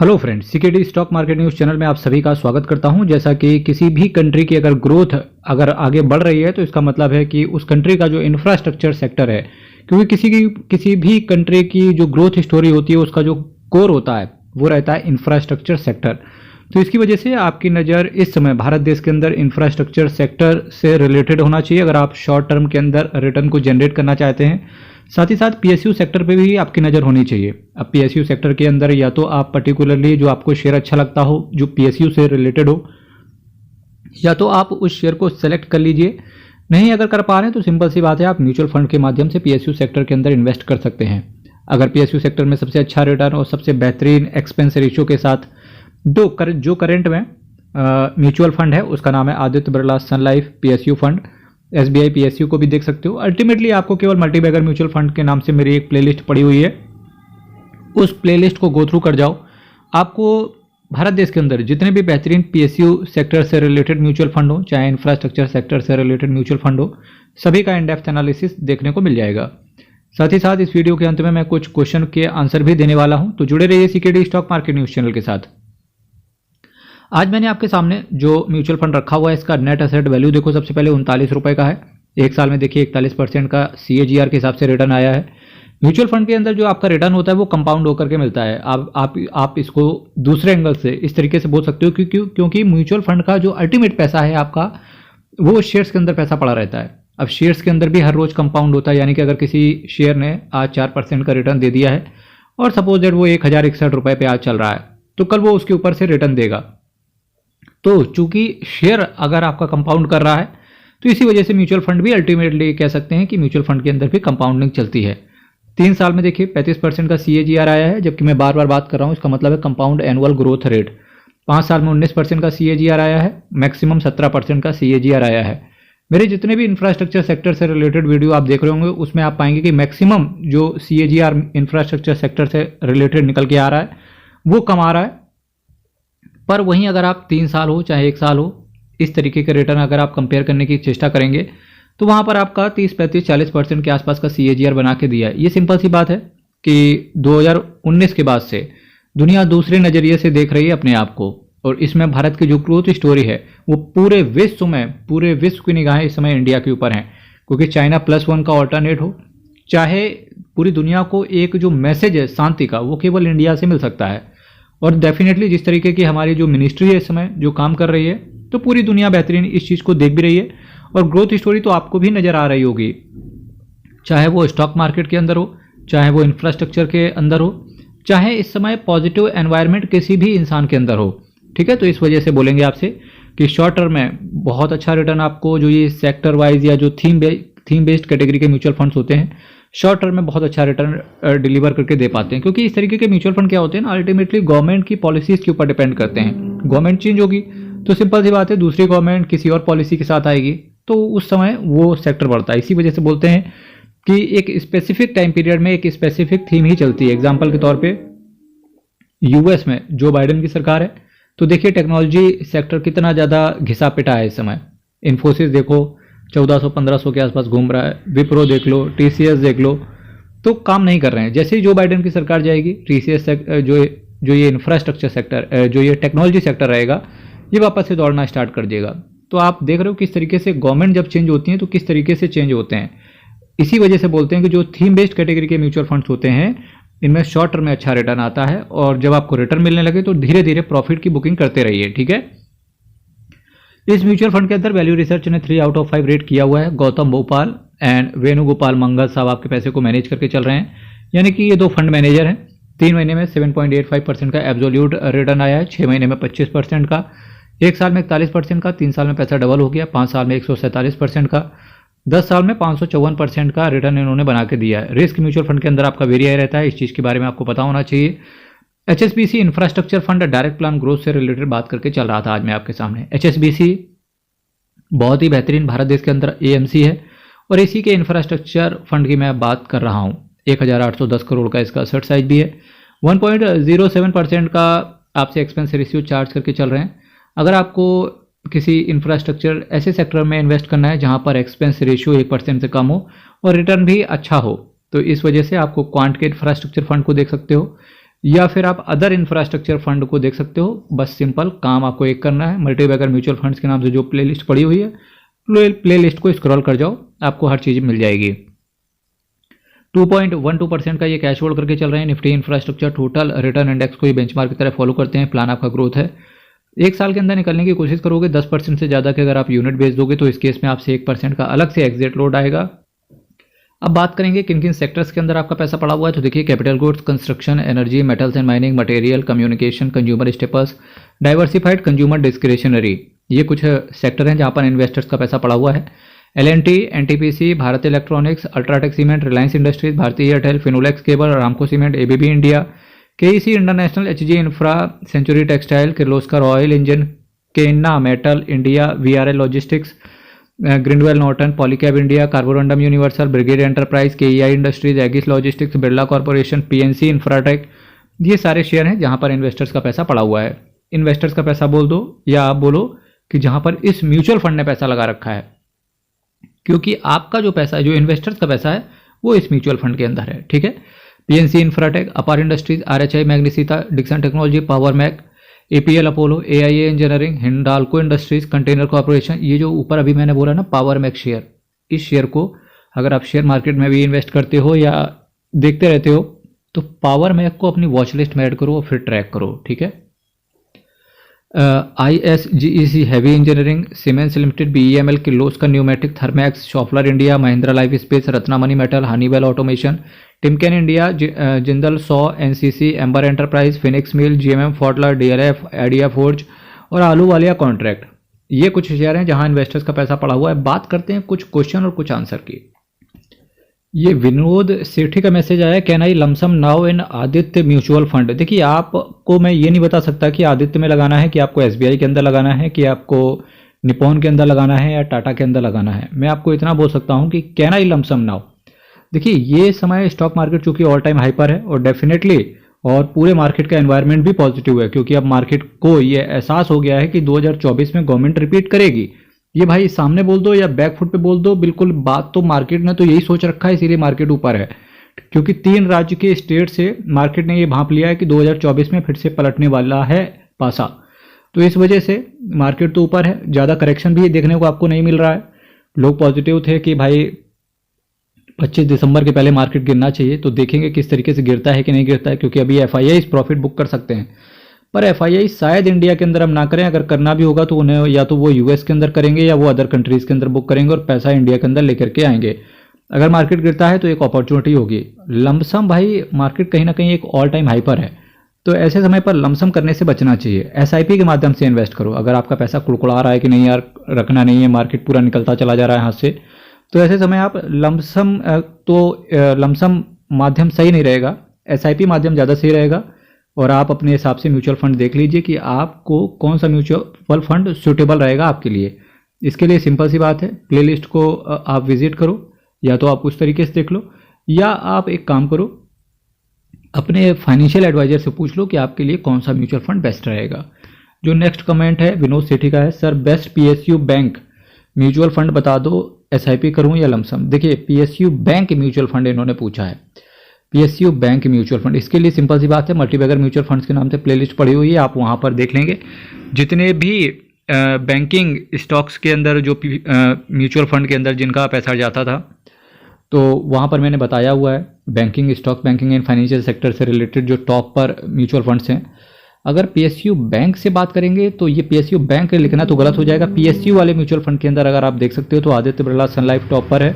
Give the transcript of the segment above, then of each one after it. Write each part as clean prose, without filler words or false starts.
Hello friends, CKD stock market news channel में आप सभी का स्वागत करता हूं। जैसा कि किसी भी कंट्री की अगर ग्रोथ अगर आगे बढ़ रही है तो इसका मतलब है कि उस कंट्री का जो इंफ्रास्ट्रक्चर सेक्टर है, क्योंकि किसी भी कंट्री की जो ग्रोथ स्टोरी होती है उसका जो कोर होता है वो रहता है इंफ्रास्ट्रक्चर सेक्टर। तो इसकी वजह से आपकी नज़र इस समय भारत देश के अंदर इंफ्रास्ट्रक्चर सेक्टर से रिलेटेड होना चाहिए अगर आप शॉर्ट टर्म के अंदर रिटर्न को जनरेट करना चाहते हैं। साथ ही साथ पीएसयू सेक्टर पे भी आपकी नज़र होनी चाहिए। अब पीएसयू सेक्टर के अंदर या तो आप पर्टिकुलरली जो आपको शेयर अच्छा लगता हो जो पीएसयू से रिलेटेड हो, या तो आप उस शेयर को सेलेक्ट कर लीजिए। नहीं अगर कर पा रहे हैं तो सिंपल सी बात है, आप म्यूचुअल फंड के माध्यम से पीएसयू सेक्टर के अंदर इन्वेस्ट कर सकते हैं। अगर पीएसयू सेक्टर में सबसे अच्छा रिटर्न और सबसे बेहतरीन एक्सपेंस रेशियो के साथ जो करंट में म्यूचुअल फंड है उसका नाम है Aditya Birla sun life PSU fund. SBI PSU को भी देख सकते हो। अल्टीमेटली आपको केवल मल्टीबैगर म्यूचुअल फंड के नाम से मेरी एक प्लेलिस्ट पड़ी हुई है, उस प्लेलिस्ट को गो थ्रू कर जाओ। आपको भारत देश के अंदर जितने भी बेहतरीन पीएसयू सेक्टर से रिलेटेड म्यूचुअल फंड हो, चाहे इंफ्रास्ट्रक्चर सेक्टर से रिलेटेड म्यूचुअल फंड हो, सभी का इन डेप्थ एनालिसिस देखने को मिल जाएगा। साथ ही साथ इस वीडियो के अंत में मैं कुछ क्वेश्चन के आंसर भी देने वाला हूं, तो जुड़े रहिए CKD stock market news channel के साथ। आज मैंने आपके सामने जो म्यूचुअल फंड रखा हुआ है इसका नेट एसेट वैल्यू देखो, सबसे पहले 39 रुपये का है। एक साल में देखिए 41% का CAGR के हिसाब से रिटर्न आया है। म्यूचुअल फंड के अंदर जो आपका रिटर्न होता है वो कंपाउंड होकर के मिलता है। आप इसको दूसरे एंगल से इस तरीके से बोल सकते हो क्योंकि म्यूचुअल फंड का जो अल्टीमेट पैसा है आपका वो शेयर्स के अंदर पैसा पड़ा रहता है। अब शेयर्स के अंदर भी हर रोज कंपाउंड होता है, यानी कि अगर किसी शेयर ने आज 4% का रिटर्न दे दिया है और सपोज दैट वो 1061 रुपये पे आज चल रहा है, तो कल वो उसके ऊपर से रिटर्न देगा। तो चूंकि शेयर अगर आपका कंपाउंड कर रहा है तो इसी वजह से म्यूचुअल फंड भी अल्टीमेटली कह सकते हैं कि म्यूचुअल फंड के अंदर भी कंपाउंडिंग चलती है। 3 साल में देखिए 35% का CAGR आया है, जबकि मैं बार बार बात कर रहा हूँ, इसका मतलब है कंपाउंड एनुअल ग्रोथ रेट। 5 साल में 19% का CAGR आया है, मैक्सिमम 17% का CAGR आया है। मेरे जितने भी इंफ्रास्ट्रक्चर सेक्टर से रिलेटेड वीडियो आप देख रहे होंगे उसमें आप पाएंगे कि मैक्सिमम जो CAGR इंफ्रास्ट्रक्चर सेक्टर से रिलेटेड निकल के आ रहा है वो कम आ रहा है। पर वहीं अगर आप 3 साल हो चाहे 1 साल हो, इस तरीके के रिटर्न अगर आप कंपेयर करने की चेष्टा करेंगे तो वहाँ पर आपका 30, 35, 40% के आसपास का CAGR बना के दिया है। ये सिंपल सी बात है कि 2019 के बाद से दुनिया दूसरे नज़रिए से देख रही है अपने आप को, और इसमें भारत की जो ग्रोथ स्टोरी है वो पूरे विश्व की निगाहें इस समय इंडिया के ऊपर हैं। क्योंकि चाइना +1 का ऑल्टरनेट हो, चाहे पूरी दुनिया को एक जो मैसेज है शांति का वो केवल इंडिया से मिल सकता है। और डेफिनेटली जिस तरीके की हमारी जो मिनिस्ट्री है इस समय जो काम कर रही है तो पूरी दुनिया बेहतरीन इस चीज़ को देख भी रही है, और ग्रोथ स्टोरी तो आपको भी नज़र आ रही होगी, चाहे वो स्टॉक मार्केट के अंदर हो, चाहे वो इंफ्रास्ट्रक्चर के अंदर हो, चाहे इस समय पॉजिटिव एनवायरनमेंट किसी भी इंसान के अंदर हो। ठीक है, तो इस वजह से बोलेंगे आपसे कि शॉर्ट टर्म में बहुत अच्छा रिटर्न आपको जो ये सेक्टर वाइज या जो थीम बेस्ड कैटेगरी के म्यूचुअल फंड्स होते हैं शॉर्ट टर्म में बहुत अच्छा रिटर्न डिलीवर करके दे पाते हैं। क्योंकि इस तरीके के म्यूचुअल फंड क्या होते हैं ना, अल्टीमेटली गवर्नमेंट की पॉलिसीज के ऊपर डिपेंड करते हैं। गवर्नमेंट चेंज होगी तो सिंपल सी बात है दूसरी गवर्नमेंट किसी और पॉलिसी के साथ आएगी तो उस समय वो सेक्टर बढ़ता है। इसी वजह से बोलते हैं कि एक स्पेसिफिक टाइम पीरियड में एक स्पेसिफिक थीम ही चलती है। एग्जाम्पल के तौर पर US में जो बाइडेन की सरकार है तो देखिए टेक्नोलॉजी सेक्टर कितना ज़्यादा घिसा पिटा है इस समय। इन्फोसिस देखो 1400-1500 के आसपास घूम रहा है, विप्रो देख लो, TCS देख लो, तो काम नहीं कर रहे हैं। जैसे ही जो बाइडेन की सरकार जाएगी TCS जो ये इंफ्रास्ट्रक्चर सेक्टर जो ये टेक्नोलॉजी सेक्टर रहेगा ये वापस से दौड़ना स्टार्ट कर देगा। तो आप देख रहे हो किस तरीके से गवर्नमेंट जब चेंज होती है तो किस तरीके से चेंज होते हैं। इसी वजह से बोलते हैं कि जो थीम बेस्ड कैटेगरी के म्यूचुअल फंड्स होते हैं इनमें शॉर्ट टर्म में अच्छा रिटर्न आता है, और जब आपको रिटर्न मिलने लगे तो धीरे धीरे प्रॉफिट की बुकिंग करते रहिए। ठीक है, इस म्यूचुअल फंड के अंदर वैल्यू रिसर्च ने 3 आउट ऑफ 5 रेट किया हुआ है। गौतम भोपाल एंड वेणुगोपाल मंगल साहब आपके पैसे को मैनेज करके चल रहे हैं, यानी कि ये 2 फंड मैनेजर हैं। 3 महीने में 7.85% का एब्सोल्यूट रिटर्न आया है, 6 महीने में 25% का, 1 साल में 41% का, 3 साल में पैसा डबल हो गया, 5 साल में 147% का, 10 साल में 554% का रिटर्न इन्होंने बना के दिया है। रिस्क म्यूचुअल फंड के अंदर आपका वेरिया रहता है, इस चीज़ के बारे में आपको पता होना चाहिए। HSBC infrastructure fund direct plan growth से रिलेटेड बात करके चल रहा था आज मैं आपके सामने। HSBC बहुत ही बेहतरीन भारत देश के अंदर AMC है, और इसी के इंफ्रास्ट्रक्चर फंड की मैं बात कर रहा हूँ। 1810 करोड़ का इसका सेट साइज भी है, 1.07% का आपसे एक्सपेंस रेशियो चार्ज करके चल रहे हैं। अगर आपको किसी इंफ्रास्ट्रक्चर ऐसे सेक्टर में इन्वेस्ट करना है जहाँ पर एक्सपेंस रेशियो 1% से कम हो और रिटर्न भी अच्छा हो, तो इस वजह से आपको क्वांट के इंफ्रास्ट्रक्चर फंड को देख सकते हो। या फिर आप अदर इंफ्रास्ट्रक्चर फंड को देख सकते हो। बस सिंपल काम आपको एक करना है, मल्टीबैगर म्यूचुअल फंड्स के नाम से जो प्लेलिस्ट पड़ी हुई है, प्लेलिस्ट को स्क्रॉल कर जाओ, आपको हर चीज़ मिल जाएगी। 2.12% का ये कैश होल्ड करके चल रहे हैं। Nifty infrastructure total return index को ही बेंचमार्क की तरह फॉलो करते हैं। प्लान आपका ग्रोथ है, एक साल के अंदर निकलने की कोशिश करोगे। 10% से ज़्यादा के अगर आप यूनिट बेच दोगे तो इस केस में आपसे 1% का अलग से एग्जिट लोड आएगा। अब बात करेंगे किन किन सेक्टर्स के अंदर आपका पैसा पड़ा हुआ है। तो देखिए, capital goods, construction, energy, metals and mining, material, communication, consumer staples, diversified consumer discretionary, ये कुछ सेक्टर हैं जहां पर इन्वेस्टर्स का पैसा पड़ा हुआ है। L and T, NTPC, Bharat electronics, UltraTech cement, Reliance Industries, Bharti Airtel, Finolex cable, Ramco cement, ABB India, KEC international, HG infra, Century textile, Kirloskar oil engine, Kennametal India, VRL logistics, Grindwell Norton, Polycab India, Carborundum Universal, Brigade Enterprise, KEI Industries, Aegis logistics, Birla corporation, PNC Infratech, ये सारे share हैं जहां पर investors का पैसा पड़ा हुआ है। इन्वेस्टर्स का पैसा बोल दो या आप बोलो कि जहां पर इस म्यूचुअल फंड ने पैसा लगा रखा है, क्योंकि आपका जो पैसा है, जो इन्वेस्टर्स का पैसा है, वो इस म्यूचुअल फंड के अंदर है। ठीक है, PNC Infratech, Apar industries, RHI Magnesita, Dixon technology, power mech, APL Apollo, AIA engineering, Hindalco industries, container corporation, ये जो ऊपर अभी मैंने बोला ना पावर मैक शेयर, इस शेयर को अगर आप शेयर मार्केट में भी इन्वेस्ट करते हो या देखते रहते हो तो पावर मैक को अपनी वॉच लिस्ट में ऐड करो और फिर ट्रैक करो। ठीक है, ISGEC heavy engineering, Siemens limited, BEML, Kirloskar pneumatic, Thermax, Schaeffler India, Mahindra life space, Ratnamani metal, Honeywell automation, Timken India, Jindal saw, NCC, Amber enterprise, Phoenix mill, GMM Pfaudler, DLF, idea forge और आलू Walia contract, ये कुछ शेयर हैं जहां investors का पैसा पड़ा हुआ है। बात करते हैं कुछ क्वेश्चन और कुछ आंसर की। ये विनोद सेठी का मैसेज आया, can I lump sum now in Aditya mutual fund. देखिए, आपको मैं ये नहीं बता सकता कि आदित्य में लगाना है, कि आपको SBI के अंदर लगाना है, कि आपको निपॉन के अंदर लगाना है या टाटा के अंदर लगाना है। मैं आपको इतना बोल सकता हूं कि कैन आई लमसम नाउ। देखिए, ये समय स्टॉक मार्केट चूंकि ऑल टाइम हाइपर है और डेफिनेटली और पूरे मार्केट का एनवायरनमेंट भी पॉजिटिव है, क्योंकि अब मार्केट को ये एहसास हो गया है कि 2024 में गवर्नमेंट रिपीट करेगी। ये भाई सामने बोल दो या बैक फुट पे बोल दो, बिल्कुल बात तो मार्केट ने तो यही सोच रखा है, इसीलिए मार्केट ऊपर है। क्योंकि 3 राज्य के स्टेट से मार्केट ने ये भांप लिया है कि 2024 में फिर से पलटने वाला है पासा, तो इस वजह से मार्केट तो ऊपर है। ज़्यादा करेक्शन भी देखने को आपको नहीं मिल रहा है। लोग पॉजिटिव थे कि भाई 25 दिसंबर के पहले मार्केट गिरना चाहिए, तो देखेंगे किस तरीके से गिरता है कि नहीं गिरता है, क्योंकि अभी FIIs प्रॉफिट बुक कर सकते हैं, पर FII शायद इंडिया के अंदर हम ना करें। अगर करना भी होगा तो उन्हें या तो वो US के अंदर करेंगे या वो अदर कंट्रीज़ के अंदर बुक करेंगे और पैसा इंडिया के अंदर लेकर के आएंगे। अगर मार्केट गिरता है तो एक अपॉर्चुनिटी होगी। लमसम भाई मार्केट कहीं ना कहीं एक ऑल टाइम हाइपर है, तो ऐसे समय पर लमसम करने से बचना चाहिए। SIP के माध्यम से इन्वेस्ट करो। अगर आपका पैसा कुड़कुड़ा रहा है कि नहीं यार रखना नहीं है, मार्केट पूरा निकलता चला जा रहा है हाथ से, तो ऐसे समय आप लमसम माध्यम सही नहीं रहेगा, SIP माध्यम ज़्यादा सही रहेगा। और आप अपने हिसाब से म्यूचुअल फंड देख लीजिए कि आपको कौन सा म्यूचुअल फंड सूटेबल रहेगा आपके लिए। इसके लिए सिंपल सी बात है, प्लेलिस्ट को आप विजिट करो, या तो आप उस तरीके से देख लो, या आप एक काम करो, अपने फाइनेंशियल एडवाइजर से पूछ लो कि आपके लिए कौन सा म्यूचुअल फंड बेस्ट रहेगा। जो नेक्स्ट कमेंट है विनोद सेठी का है, sir best PSU bank mutual fund बता दो, SIP करूं या लमसम। देखिए, PSU बैंक म्यूचुअल फंड इन्होंने पूछा है, PSU बैंक म्यूचुअल फंड। इसके लिए सिंपल सी बात है, मल्टीबैगर म्यूचुअल फंड्स के नाम से प्लेलिस्ट पड़ी हुई है, आप वहां पर देख लेंगे जितने भी बैंकिंग स्टॉक्स के अंदर जो म्यूचुअल फंड के अंदर जिनका पैसा जाता था, तो वहां पर मैंने बताया हुआ है banking stock, banking and financial sector से रिलेटेड जो टॉप पर म्यूचुअल फंड्स हैं। अगर PSU बैंक से बात करेंगे तो ये PSU बैंक लिखना तो गलत हो जाएगा। PSU वाले म्यूचुअल फंड के अंदर अगर आप देख सकते हो तो Aditya Birla sun life top पर है,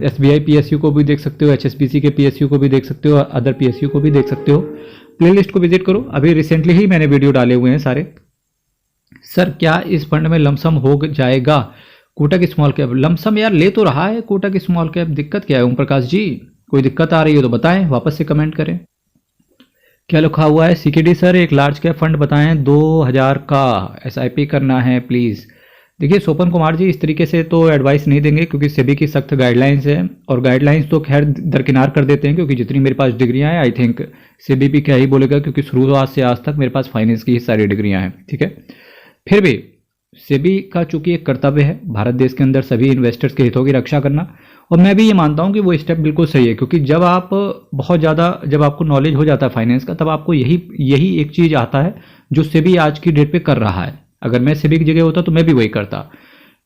SBI PSU को भी देख सकते हो, HSBC के PSU को भी देख सकते हो, अदर PSU को भी देख सकते हो। प्लेलिस्ट को विजिट करो, अभी रिसेंटली ही मैंने वीडियो डाले हुए हैं सारे। सर क्या इस फंड में लमसम हो जाएगा कोटक स्मॉल कैप? लमसम यार ले तो रहा है कोटक स्मॉल कैप, दिक्कत क्या है ओम प्रकाश जी? कोई दिक्कत आ रही है तो बताएं, वापस से कमेंट करें। क्या लिखा हुआ है CKD सर एक लार्ज कैप फंड बताएं 2000 का SIP करना है प्लीज़। देखिए सोपन कुमार जी, इस तरीके से तो एडवाइस नहीं देंगे क्योंकि सेबी की सख्त गाइडलाइंस है, और गाइडलाइंस तो खैर दरकिनार कर देते हैं, क्योंकि जितनी मेरे पास डिग्रियां हैं आई थिंक सेबी भी क्या ही बोलेगा, क्योंकि शुरुआत से आज तक मेरे पास फाइनेंस की ही सारी डिग्रियां हैं। ठीक है, फिर भी सेबी का चूंकि एक कर्तव्य है भारत देश के अंदर सभी इन्वेस्टर्स के हितों की रक्षा करना, और मैं भी ये मानता हूँ कि वो स्टेप बिल्कुल सही है, क्योंकि जब आप बहुत ज़्यादा, जब आपको नॉलेज हो जाता है फाइनेंस का, तब आपको यही यही एक चीज़ आता है जो सेबी आज की डेट पे कर रहा है। अगर मैं सेबी की जगह होता तो मैं भी वही करता।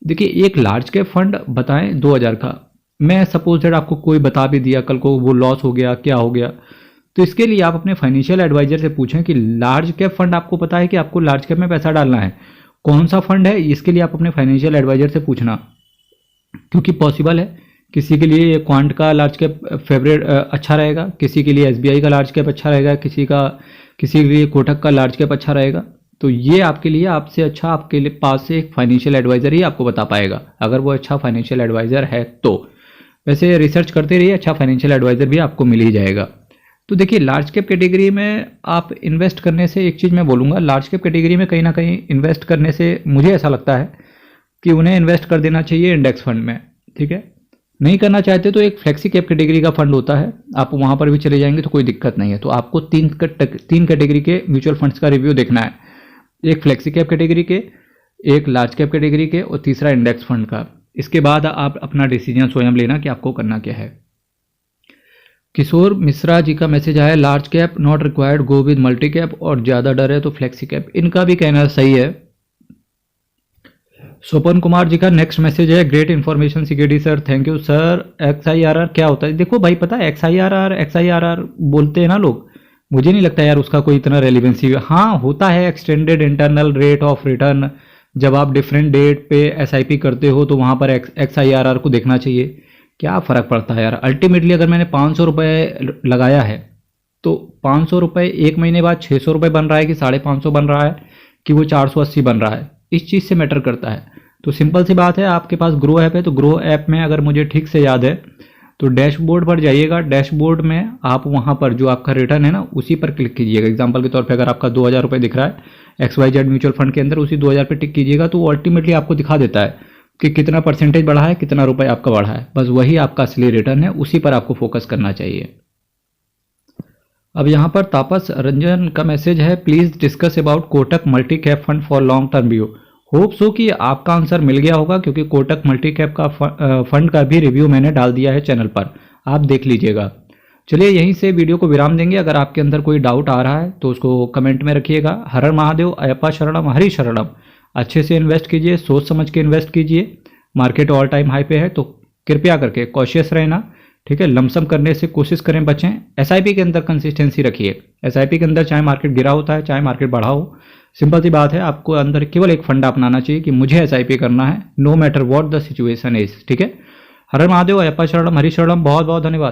देखिए, एक लार्ज कैप फंड बताएं 2000 का, मैं सपोज दैट आपको कोई बता भी दिया, कल को वो लॉस हो गया, क्या हो गया, तो इसके लिए आप अपने फाइनेंशियल एडवाइजर से पूछें कि लार्ज कैप फंड, आपको पता है कि आपको लार्ज कैप में पैसा डालना है, कौन सा फंड है, इसके लिए आप अपने फाइनेंशियल एडवाइजर से पूछना। क्योंकि पॉसिबल है किसी के लिए क्वांट का लार्ज कैप फेवरेट अच्छा रहेगा, किसी के लिए एसबीआई का लार्ज कैप अच्छा रहेगा, किसी के लिए कोटक का लार्ज कैप अच्छा रहेगा। तो ये आपके लिए, आपसे अच्छा आपके लिए पास से एक फाइनेंशियल एडवाइजर ही आपको बता पाएगा, अगर वो अच्छा फाइनेंशियल एडवाइजर है तो। वैसे रिसर्च करते रहिए, अच्छा फाइनेंशियल एडवाइजर भी आपको मिल ही जाएगा। तो देखिए, लार्ज कैप कैटेगरी में आप इन्वेस्ट करने से, एक चीज़ मैं बोलूँगा, लार्ज कैप कैटेगरी में कहीं ना कहीं इन्वेस्ट करने से मुझे ऐसा लगता है कि उन्हें इन्वेस्ट कर देना चाहिए इंडेक्स फंड में। ठीक है, नहीं करना चाहते तो एक फ्लेक्सी कैप कैटेगरी का फंड होता है, आप वहाँ पर भी चले जाएंगे तो कोई दिक्कत नहीं है। तो आपको तीन कैटेगरी के म्यूचुअल फंड्स का रिव्यू देखना है, एक फ्लेक्सी कैप कैटेगरी के, एक लार्ज कैप कैटेगरी के, और तीसरा इंडेक्स फंड का। इसके बाद आप अपना डिसीजन स्वयं लेना कि आपको करना क्या है। किशोर मिश्रा जी का मैसेज आया, large cap not required, go with multi cap, और ज़्यादा डर है तो फ्लेक्सी कैप। इनका भी कहना सही है। स्वपन कुमार जी का नेक्स्ट मैसेज है, great information security sir, thank you sir. XIRR क्या होता है? देखो भाई, पता है XIRR बोलते हैं ना लोग, मुझे नहीं लगता यार उसका कोई इतना रेलिवेंसी। हाँ, होता है extended internal rate of return, जब आप डिफरेंट डेट पे SIP करते हो तो वहाँ पर XIRR को देखना चाहिए। क्या फ़र्क पड़ता है यार, अल्टीमेटली अगर मैंने 500 रुपये लगाया है तो 500 रुपये एक महीने बाद 600 रुपये बन रहा है कि 550 बन रहा है कि वो 480 बन रहा है, इस चीज़ से मैटर करता है। तो सिंपल सी बात है, आपके पास ग्रो ऐप है तो ग्रो ऐप में, अगर मुझे ठीक से याद है तो डैशबोर्ड पर जाइएगा, डैशबोर्ड में आप वहाँ पर जो आपका रिटर्न है ना उसी पर क्लिक कीजिएगा। एग्जांपल के तौर पे अगर आपका 2000 रुपये दिख रहा है XYZ म्यूचुअल फंड के अंदर, उसी 2000 पे टिक कीजिएगा तो अल्टीमेटली आपको दिखा देता है कि कितना परसेंटेज बढ़ा है, कितना रुपये आपका बढ़ा है। बस वही आपका असली रिटर्न है, उसी पर आपको फोकस करना चाहिए। अब यहाँ पर तापस रंजन का मैसेज है, please discuss about Kotak multi cap fund for long term view. Hope so कि आपका आंसर मिल गया होगा, क्योंकि कोटक मल्टी कैप का फंड का भी रिव्यू मैंने डाल दिया है चैनल पर, आप देख लीजिएगा। चलिए, यहीं से वीडियो को विराम देंगे। अगर आपके अंदर कोई डाउट आ रहा है तो उसको कमेंट में रखिएगा। हर हर महादेव, अयप्पा शरणम, हरि शरणम। अच्छे से इन्वेस्ट कीजिए, सोच समझ के इन्वेस्ट कीजिए। मार्केट ऑल टाइम हाई पे है तो कृपया करके कॉशियस रहना। ठीक है, लमसम करने से कोशिश करें बचें। SIP के अंदर कंसिस्टेंसी रखिए। SIP के अंदर चाहे मार्केट गिरा होता है चाहे मार्केट बढ़ा हो, सिंपल सी बात है, आपको अंदर केवल एक फंडा अपनाना चाहिए कि मुझे SIP करना है, no matter what the situation is. ठीक है, हर हर महादेव, अयप्पा शरणम, हरि शरणम। बहुत बहुत धन्यवाद।